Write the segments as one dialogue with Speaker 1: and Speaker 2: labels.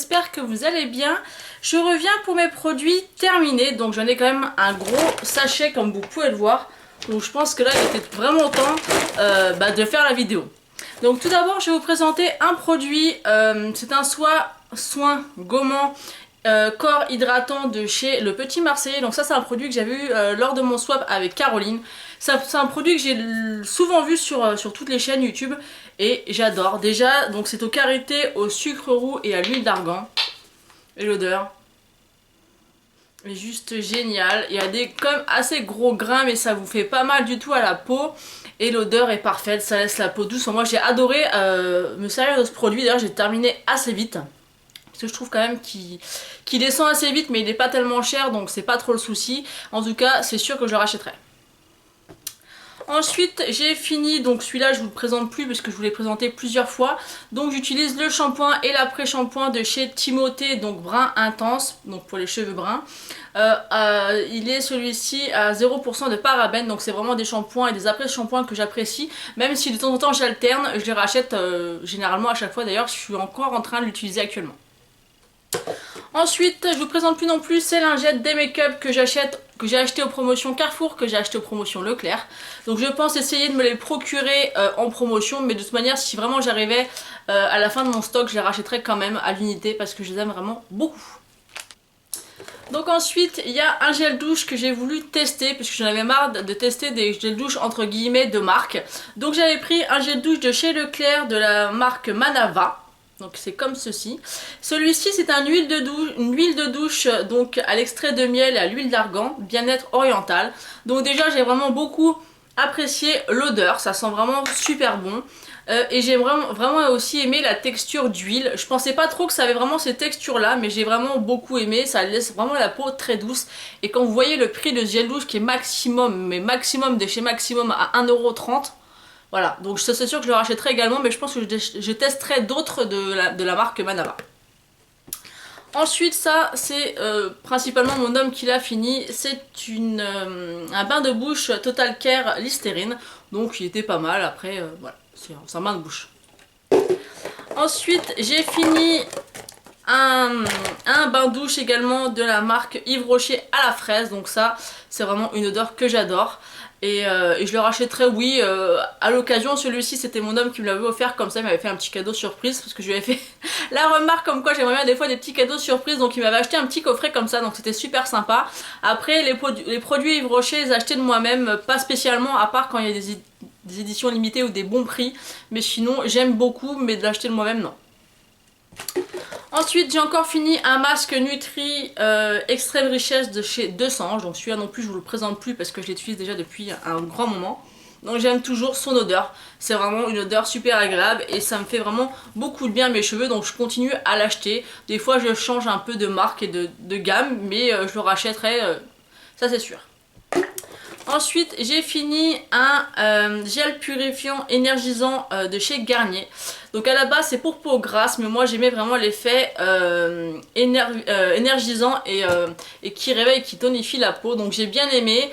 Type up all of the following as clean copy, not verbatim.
Speaker 1: j'espère que vous allez bien. Je reviens pour mes produits terminés, donc j'en ai quand même un gros sachet comme vous pouvez le voir. Donc je pense que là il était vraiment temps de faire la vidéo. Donc tout d'abord je vais vous présenter un produit, c'est un soin gommant corps hydratant de chez Le Petit Marseillais. Donc ça c'est un produit que j'avais eu lors de mon swap avec Caroline. C'est un produit que j'ai souvent vu sur toutes les chaînes YouTube et j'adore. Déjà donc c'est au karité, au sucre roux et à l'huile d'argan. Et l'odeur est juste géniale. Il y a des comme assez gros grains mais ça vous fait pas mal du tout à la peau. Et l'odeur est parfaite, ça laisse la peau douce. Moi j'ai adoré me servir de ce produit. D'ailleurs j'ai terminé assez vite. Parce que je trouve quand même qu'il descend assez vite mais il n'est pas tellement cher donc c'est pas trop le souci. En tout cas c'est sûr que je le rachèterai. Ensuite j'ai fini, donc celui-là je vous le présente plus parce que je vous l'ai présenté plusieurs fois. Donc j'utilise le shampoing et l'après-shampoing de chez Timothée, donc brun intense, donc pour les cheveux bruns. Il est celui-ci à 0% de parabènes, donc c'est vraiment des shampoings et des après-shampoings que j'apprécie. Même si de temps en temps j'alterne, je les rachète généralement à chaque fois. D'ailleurs je suis encore en train de l'utiliser actuellement. Ensuite, je vous présente plus non plus ces lingettes des make-up que j'ai acheté aux promotions Carrefour, que j'ai acheté aux promotions Leclerc. Donc je pense essayer de me les procurer en promotion, mais de toute manière si vraiment j'arrivais à la fin de mon stock, je les rachèterai quand même à l'unité parce que je les aime vraiment beaucoup. Donc ensuite il y a un gel douche que j'ai voulu tester parce que j'en avais marre de tester des gels douche entre guillemets de marque. Donc j'avais pris un gel douche de chez Leclerc de la marque Manava. Donc c'est comme ceci. Celui-ci c'est une huile de douche donc à l'extrait de miel et à l'huile d'argan, bien-être oriental. Donc déjà j'ai vraiment beaucoup apprécié l'odeur, ça sent vraiment super bon. Et j'ai vraiment aussi aimé la texture d'huile. Je pensais pas trop que ça avait vraiment ces textures là, mais j'ai vraiment beaucoup aimé. Ça laisse vraiment la peau très douce. Et quand vous voyez le prix de ce gel douche qui est maximum, mais maximum de chez Maximum à 1,30 €. Voilà, donc c'est sûr que je le rachèterai également, mais je pense que je testerai d'autres de la marque Manava. Ensuite, ça c'est principalement mon homme qui l'a fini. C'est un bain de bouche Total Care Listerine. Donc il était pas mal, après voilà, c'est un bain de bouche. Ensuite, j'ai fini un bain douche également de la marque Yves Rocher à la fraise. Donc ça, c'est vraiment une odeur que j'adore. Et je le rachèterai, oui, à l'occasion. Celui-ci c'était mon homme qui me l'avait offert, comme ça il m'avait fait un petit cadeau surprise parce que je lui avais fait la remarque comme quoi j'aimerais bien des fois des petits cadeaux surprises, donc il m'avait acheté un petit coffret comme ça, donc c'était super sympa. Après les produits Yves Rocher, je les ai achetés de moi-même, pas spécialement à part quand il y a des éditions limitées ou des bons prix, mais sinon j'aime beaucoup, mais de l'acheter de moi-même non. Ensuite j'ai encore fini un masque Nutri extrême richesse de chez 200. Donc celui-là non plus je vous le présente plus parce que je l'utilise déjà depuis un grand moment. Donc j'aime toujours son odeur, c'est vraiment une odeur super agréable et ça me fait vraiment beaucoup de bien à mes cheveux, donc je continue à l'acheter. Des fois je change un peu de marque et de gamme, mais je le rachèterai, ça c'est sûr. Ensuite j'ai fini un gel purifiant énergisant de chez Garnier. Donc à la base c'est pour peau grasse, mais moi j'aimais vraiment l'effet énergisant et qui réveille, qui tonifie la peau. Donc j'ai bien aimé,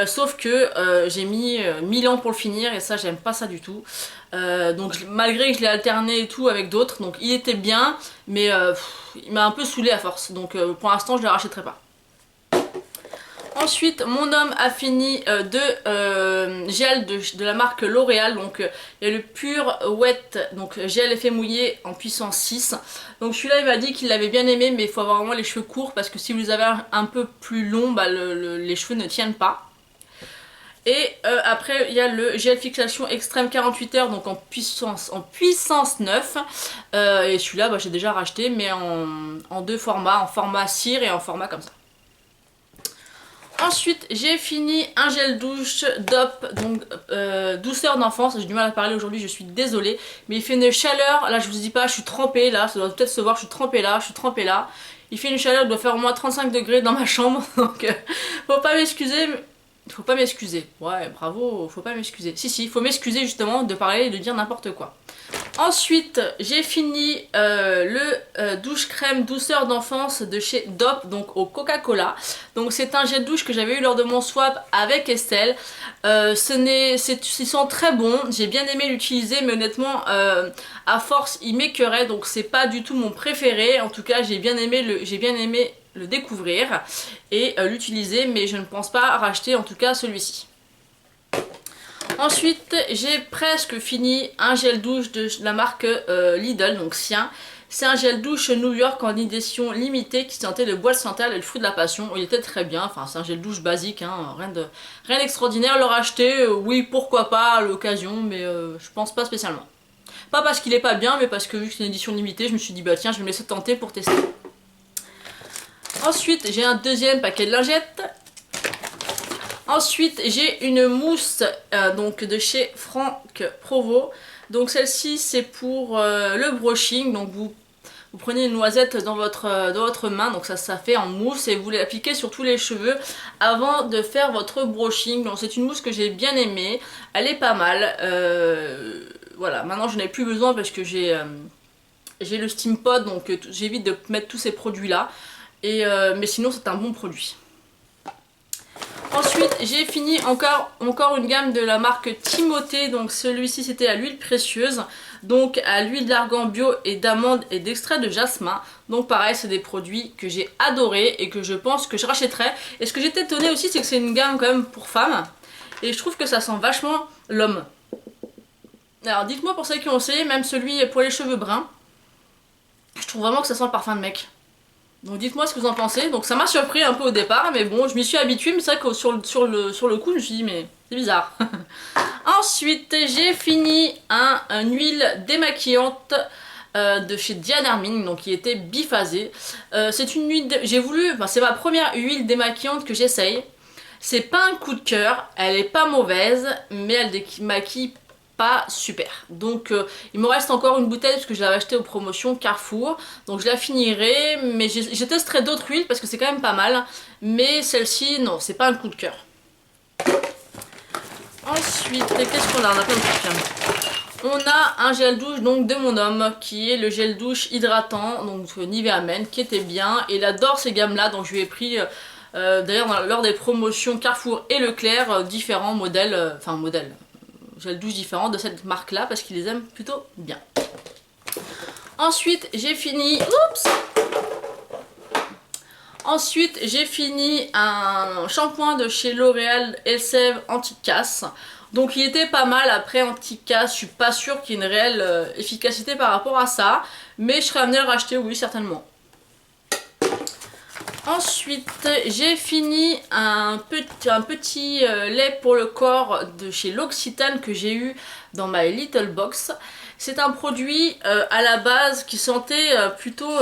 Speaker 1: sauf que j'ai mis 1000 ans pour le finir et ça j'aime pas ça du tout. Donc malgré que je l'ai alterné et tout avec d'autres, donc il était bien, mais il m'a un peu saoulé à force. Donc pour l'instant je le rachèterai pas. Ensuite, mon homme a fini gel de la marque L'Oréal. Donc il y a le Pure Wet, donc gel effet mouillé en puissance 6. Donc celui-là il m'a dit qu'il l'avait bien aimé, mais il faut avoir vraiment les cheveux courts parce que si vous les avez un peu plus longs, les cheveux ne tiennent pas. Et après il y a le gel fixation extrême 48 heures, donc en puissance 9. Et celui-là j'ai déjà racheté, mais en deux formats, en format cire et en format comme ça. Ensuite j'ai fini un gel douche DOP, donc douceur d'enfance. J'ai du mal à parler aujourd'hui, je suis désolée, mais il fait une chaleur, là je vous dis pas, je suis trempée là, ça doit peut-être se voir, je suis trempée là, il fait une chaleur, il doit faire au moins 35 degrés dans ma chambre, donc faut pas m'excuser, Il faut pas m'excuser. Ouais, bravo, faut pas m'excuser. Si, si, il faut m'excuser justement de parler et de dire n'importe quoi. Ensuite, j'ai fini le douche crème douceur d'enfance de chez Dop, donc au Coca-Cola. Donc c'est un gel douche que j'avais eu lors de mon swap avec Estelle. Ils sont très bons, j'ai bien aimé l'utiliser, mais honnêtement, à force, il m'écœurait, donc c'est pas du tout mon préféré. En tout cas, j'ai bien aimé le découvrir et l'utiliser, mais je ne pense pas racheter en tout cas celui-ci. Ensuite, j'ai presque fini un gel douche de la marque Lidl, donc Sien. C'est un gel douche New York en édition limitée qui sentait le bois de santal et le fruit de la passion. Il était très bien, enfin c'est un gel douche basique, hein, rien d'extraordinaire. Le racheter, oui pourquoi pas à l'occasion, mais je pense pas spécialement. Pas parce qu'il est pas bien, mais parce que vu que c'est une édition limitée, je me suis dit bah tiens je vais me laisser tenter pour tester. Ensuite, j'ai un deuxième paquet de lingettes. Ensuite, j'ai une mousse donc de chez Franck Provo. Donc celle-ci, c'est pour le brushing. Donc vous prenez une noisette dans votre main, donc ça fait en mousse et vous l'appliquez sur tous les cheveux avant de faire votre brushing. Donc c'est une mousse que j'ai bien aimée. Elle est pas mal. Voilà, maintenant je n'ai plus besoin parce que j'ai le Steam Pod, donc j'évite de mettre tous ces produits-là. Mais sinon c'est un bon produit. Ensuite j'ai fini encore une gamme de la marque Timothée, donc celui-ci c'était à l'huile précieuse, donc à l'huile d'argan bio et d'amande et d'extrait de jasmin. Donc pareil c'est des produits que j'ai adoré et que je pense que je rachèterai. Et ce que j'étais étonnée aussi c'est que c'est une gamme quand même pour femmes et je trouve que ça sent vachement l'homme. Alors dites-moi pour celles qui ont essayé, même celui pour les cheveux bruns, je trouve vraiment que ça sent le parfum de mec. Donc dites-moi ce que vous en pensez. Donc ça m'a surpris un peu au départ, mais bon, je m'y suis habituée, mais c'est vrai que sur le coup, je me suis dit, mais c'est bizarre. Ensuite, j'ai fini une huile démaquillante de chez Diane Armin, donc qui était biphasée. C'est une huile, c'est ma première huile démaquillante que j'essaye. C'est pas un coup de cœur, elle est pas mauvaise, mais elle démaquille pas super. Donc il me reste encore une bouteille parce que je l'avais achetée aux promotions Carrefour, donc je la finirai, mais je testerai d'autres huiles parce que c'est quand même pas mal, mais celle-ci non, c'est pas un coup de cœur. Ensuite, qu'est-ce qu'on a? On a plein de trucs. On a un gel douche donc de mon homme qui est le gel douche hydratant, donc Nivea Men, qui était bien, et il adore ces gammes là, donc je lui ai pris d'ailleurs lors des promotions Carrefour et Leclerc différents modèles, gel douche différents de cette marque là parce qu'ils les aiment plutôt bien. Ensuite j'ai fini un shampoing de chez L'Oréal Elseve anti-casse. Donc il était pas mal. Après anti-casse, je suis pas sûre qu'il y ait une réelle efficacité par rapport à ça, mais je serais amenée à le racheter, oui certainement. Ensuite, j'ai fini un petit lait pour le corps de chez L'Occitane que j'ai eu dans ma Little Box. C'est un produit à la base qui sentait plutôt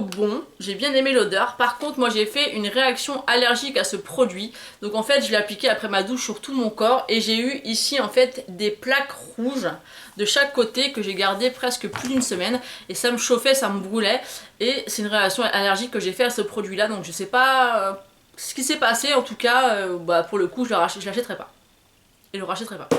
Speaker 1: bon. J'ai bien aimé l'odeur. Par contre, moi j'ai fait une réaction allergique à ce produit. Donc en fait, je l'ai appliqué après ma douche sur tout mon corps et j'ai eu ici en fait des plaques rouges de chaque côté que j'ai gardé presque plus d'une semaine et ça me chauffait, ça me brûlait et c'est une réaction allergique que j'ai fait à ce produit là, donc je sais pas ce qui s'est passé. En tout cas pour le coup je l'achèterai pas et le rachèterai pas.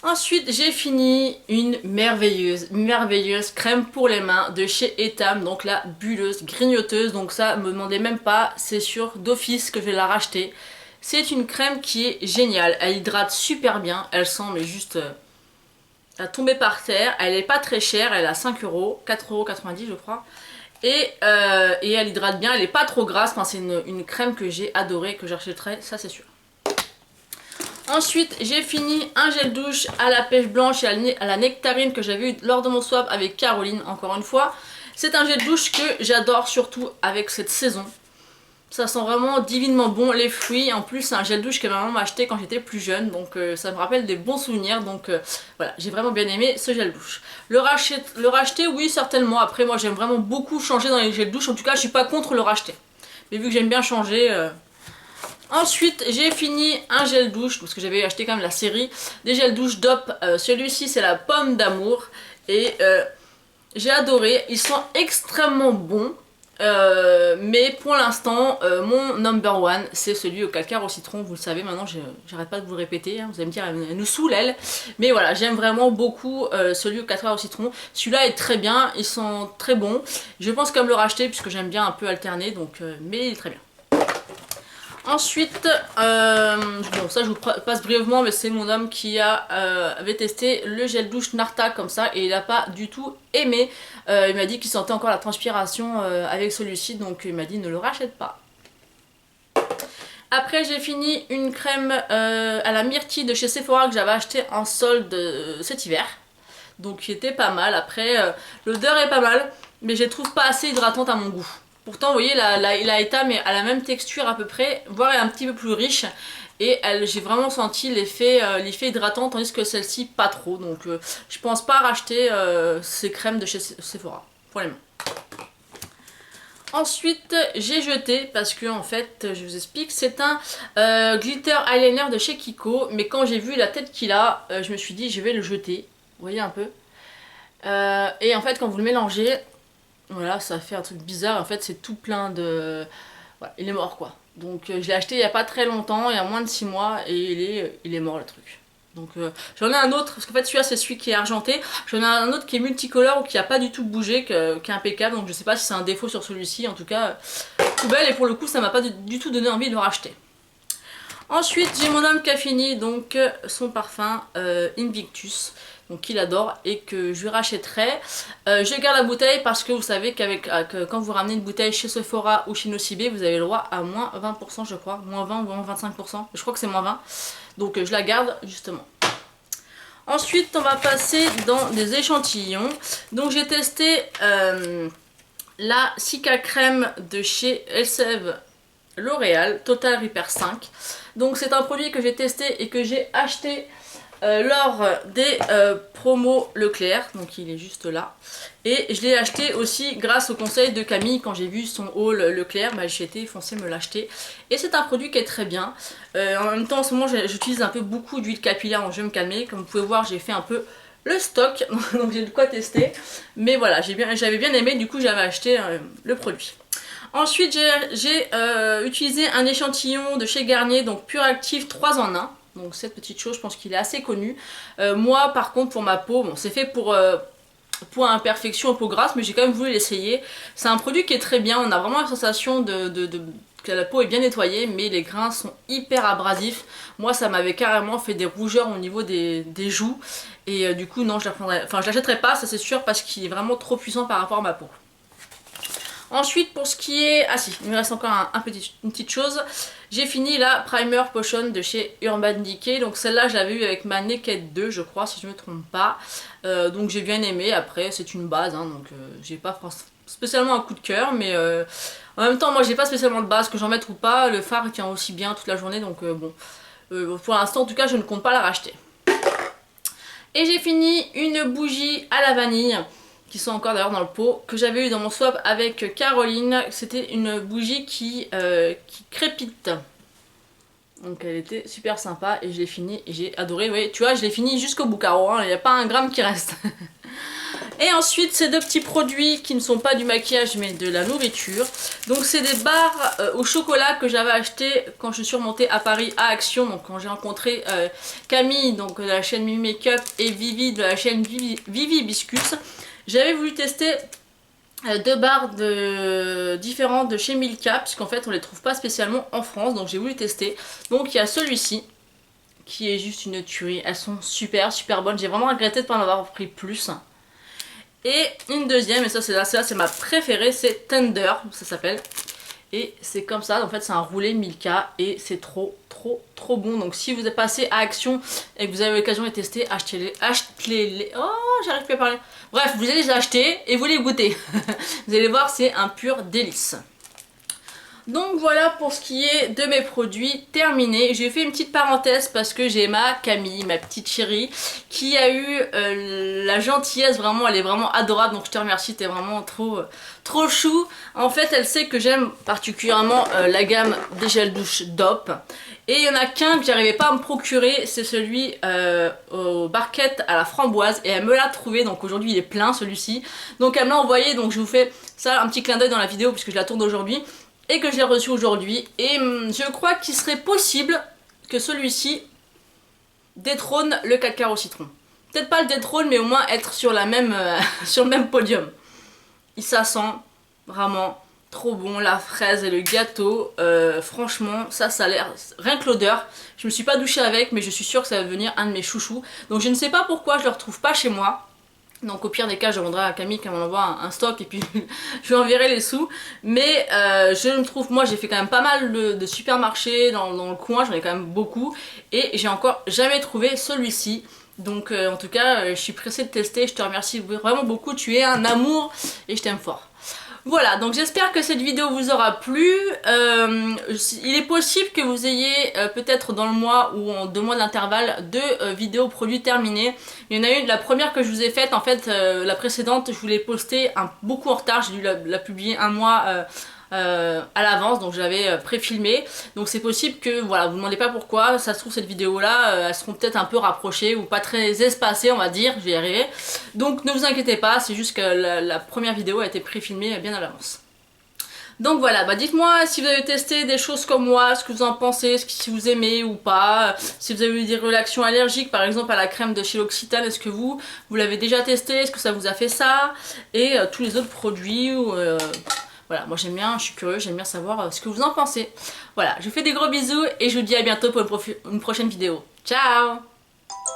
Speaker 1: Ensuite j'ai fini une merveilleuse crème pour les mains de chez Etam, donc la bulleuse grignoteuse, donc ça me demandez même pas, c'est sûr d'office que je vais la racheter. C'est une crème qui est géniale, elle hydrate super bien, elle sent mais juste à tomber par terre, elle est pas très chère, elle est à 5 €, 4,90 € je crois. Et elle hydrate bien, elle est pas trop grasse, enfin, c'est une crème que j'ai adorée, que j'achèterai, ça c'est sûr. Ensuite j'ai fini un gel douche à la pêche blanche et à la nectarine que j'avais eu lors de mon swap avec Caroline, encore une fois. C'est un gel douche que j'adore surtout avec cette saison. Ça sent vraiment divinement bon les fruits. En plus c'est un gel douche que ma maman m'a acheté quand j'étais plus jeune, donc ça me rappelle des bons souvenirs. Donc voilà, j'ai vraiment bien aimé ce gel douche. Le racheter oui certainement. Après moi j'aime vraiment beaucoup changer dans les gels douche. En tout cas je suis pas contre le racheter, mais vu que j'aime bien changer. Ensuite j'ai fini un gel douche parce que j'avais acheté quand même la série des gels douche Dop. Celui-ci c'est la pomme d'amour et j'ai adoré. Ils sont extrêmement bons. Mais pour l'instant, mon number one, c'est celui au calcaire au citron. Vous le savez maintenant, j'arrête pas de vous le répéter. Hein. Vous allez me dire, elle nous saoule elle. Mais voilà, j'aime vraiment beaucoup celui au calcaire au citron. Celui-là est très bien, ils sont très bons. Je pense quand même le racheter puisque j'aime bien un peu alterner. Donc, mais il est très bien. Ensuite, bon ça je vous passe brièvement, mais c'est mon homme qui avait testé le gel douche Narta comme ça et il n'a pas du tout aimé. Il m'a dit qu'il sentait encore la transpiration avec celui-ci, donc il m'a dit ne le rachète pas. Après j'ai fini une crème à la myrtille de chez Sephora que j'avais acheté en solde cet hiver. Donc qui était pas mal. Après l'odeur est pas mal, mais je la trouve pas assez hydratante à mon goût. Pourtant, vous voyez, la Eta, mais à la même texture à peu près, voire un petit peu plus riche. Et j'ai vraiment senti l'effet hydratant, tandis que celle-ci, pas trop. Donc, je pense pas racheter ces crèmes de chez Sephora pour les mains. Ensuite, j'ai jeté, parce que en fait, je vous explique, c'est un glitter eyeliner de chez Kiko. Mais quand j'ai vu la tête qu'il a, je me suis dit, je vais le jeter. Vous voyez un peu. Et en fait, quand vous le mélangez... Voilà, ça fait un truc bizarre, en fait c'est tout plein de... Voilà, il est mort quoi. Donc je l'ai acheté il n'y a pas très longtemps, il y a moins de 6 mois, et il est mort le truc. Donc j'en ai un autre, parce qu'en fait celui-là c'est celui qui est argenté. J'en ai un autre qui est multicolore ou qui n'a pas du tout bougé, qui est impeccable, donc je sais pas si c'est un défaut sur celui-ci. En tout cas, poubelle, et pour le coup ça m'a pas du tout donné envie de le racheter. Ensuite j'ai mon homme qui a fini donc son parfum Invictus. Donc qu'il adore et que je lui rachèterai. Je garde la bouteille parce que vous savez quand vous ramenez une bouteille chez Sephora ou chez Nocibé, vous avez le droit à moins 20% je crois, moins 20 ou moins 25%, je crois que c'est moins 20. Donc je la garde justement. Ensuite on va passer dans des échantillons. Donc j'ai testé la Cica crème de chez Elseve L'Oréal, Total Repair 5. Donc c'est un produit que j'ai testé et que j'ai acheté lors des promos Leclerc, donc il est juste là. Et je l'ai acheté aussi grâce au conseil de Camille quand j'ai vu son haul Leclerc, bah, j'ai été foncé me l'acheter. Et c'est un produit qui est très bien. En même temps en ce moment j'utilise un peu beaucoup d'huile capillaire, donc je vais me calmer. Comme vous pouvez voir j'ai fait un peu le stock, donc j'ai de quoi tester. Mais voilà, j'avais bien aimé, du coup j'avais acheté le produit. Ensuite j'ai utilisé un échantillon de chez Garnier, donc Pure Active 3 en 1. Donc cette petite chose, je pense qu'il est assez connu. Moi par contre pour ma peau, bon c'est fait pour imperfection, peau grasse, mais j'ai quand même voulu l'essayer. C'est un produit qui est très bien, on a vraiment la sensation que la peau est bien nettoyée, mais les grains sont hyper abrasifs. Moi ça m'avait carrément fait des rougeurs au niveau des joues. Et du coup non, je l'achèterai pas, ça c'est sûr, parce qu'il est vraiment trop puissant par rapport à ma peau. Ensuite pour ce qui est... Ah si, il me reste encore une petite chose. J'ai fini la Primer Potion de chez Urban Decay. Donc celle-là je l'avais eu avec ma Naked 2 je crois si je ne me trompe pas. Donc j'ai bien aimé. Après c'est une base hein, donc j'ai pas spécialement un coup de cœur. Mais en même temps moi j'ai pas spécialement de base, que j'en mette ou pas. Le fard tient aussi bien toute la journée donc bon. Pour l'instant en tout cas je ne compte pas la racheter. Et j'ai fini une bougie à la vanille, qui sont encore d'ailleurs dans le pot, que j'avais eu dans mon swap avec Caroline. C'était une bougie qui crépite. Donc elle était super sympa et je l'ai fini et j'ai adoré. Oui, tu vois, je l'ai fini jusqu'au bout, Caro, hein, il n'y a pas un gramme qui reste. Et ensuite, ces deux petits produits qui ne sont pas du maquillage mais de la nourriture. Donc c'est des barres au chocolat que j'avais acheté quand je suis remontée à Paris à Action. Donc quand j'ai rencontré Camille donc de la chaîne Mimi Makeup et Vivi de la chaîne Vivi Hibiscus. J'avais voulu tester deux barres différentes de chez Milka, puisqu'en fait on les trouve pas spécialement en France, donc j'ai voulu tester. Donc il y a celui-ci qui est juste une tuerie, elles sont super bonnes, j'ai vraiment regretté de ne pas en avoir pris plus. Et une deuxième, et ça c'est ma préférée, c'est Tender, ça s'appelle. Et c'est comme ça, en fait c'est un roulé Milka et c'est trop bon. Donc si vous êtes passé à Action et que vous avez l'occasion de les tester, achetez-les. Oh, j'arrive plus à parler. Bref, vous allez les acheter et vous les goûter. Vous allez voir, c'est un pur délice. Donc voilà pour ce qui est de mes produits terminés. J'ai fait une petite parenthèse parce que j'ai ma Camille, ma petite chérie, qui a eu la gentillesse, vraiment, elle est vraiment adorable, donc je te remercie, t'es vraiment trop chou. En fait, elle sait que j'aime particulièrement la gamme des gels douche DOP. Et il y en a qu'un que j'arrivais pas à me procurer, c'est celui aux barquettes à la framboise, et elle me l'a trouvé, donc aujourd'hui il est plein celui-ci. Donc elle me l'a envoyé, donc je vous fais ça, un petit clin d'œil dans la vidéo puisque je la tourne aujourd'hui. Et que j'ai reçu aujourd'hui, et je crois qu'il serait possible que celui-ci détrône le 4 quarts au citron. Peut-être pas le détrône, mais au moins être sur la même, sur le même podium. Et ça sent vraiment trop bon, la fraise et le gâteau, franchement ça a l'air, rien que l'odeur, je me suis pas douchée avec, mais je suis sûre que ça va devenir un de mes chouchous. Donc je ne sais pas pourquoi je le retrouve pas chez moi. Donc au pire des cas je demanderai à Camille qu'elle m'en envoie un stock et puis je lui enverrai les sous. Mais je me trouve, moi j'ai fait quand même pas mal de supermarchés dans le coin, j'en ai quand même beaucoup. Et j'ai encore jamais trouvé celui-ci. Donc en tout cas je suis pressée de tester, je te remercie vraiment beaucoup, tu es un amour et je t'aime fort. Voilà, donc j'espère que cette vidéo vous aura plu. Il est possible que vous ayez peut-être dans le mois ou en 2 mois d'intervalle 2 vidéos produits terminés. Il y en a une, la première que je vous ai faite, en fait la précédente je vous l'ai postée beaucoup en retard, j'ai dû la publier un mois à l'avance, donc j'avais pré-filmé. Donc c'est possible que, voilà, vous ne demandez pas pourquoi, ça se trouve cette vidéo là, elles seront peut-être un peu rapprochées ou pas très espacées on va dire, je vais y arriver. Donc ne vous inquiétez pas, c'est juste que la première vidéo a été pré-filmée bien à l'avance. Donc voilà, bah dites-moi si vous avez testé des choses comme moi, ce que vous en pensez, si vous aimez ou pas, si vous avez eu des réactions allergiques par exemple à la crème de chez L'Occitane, est-ce que vous l'avez déjà testé, est-ce que ça vous a fait ça, et tous les autres produits voilà, moi j'aime bien, je suis curieuse, j'aime bien savoir ce que vous en pensez. Voilà, je vous fais des gros bisous et je vous dis à bientôt pour une prochaine vidéo. Ciao!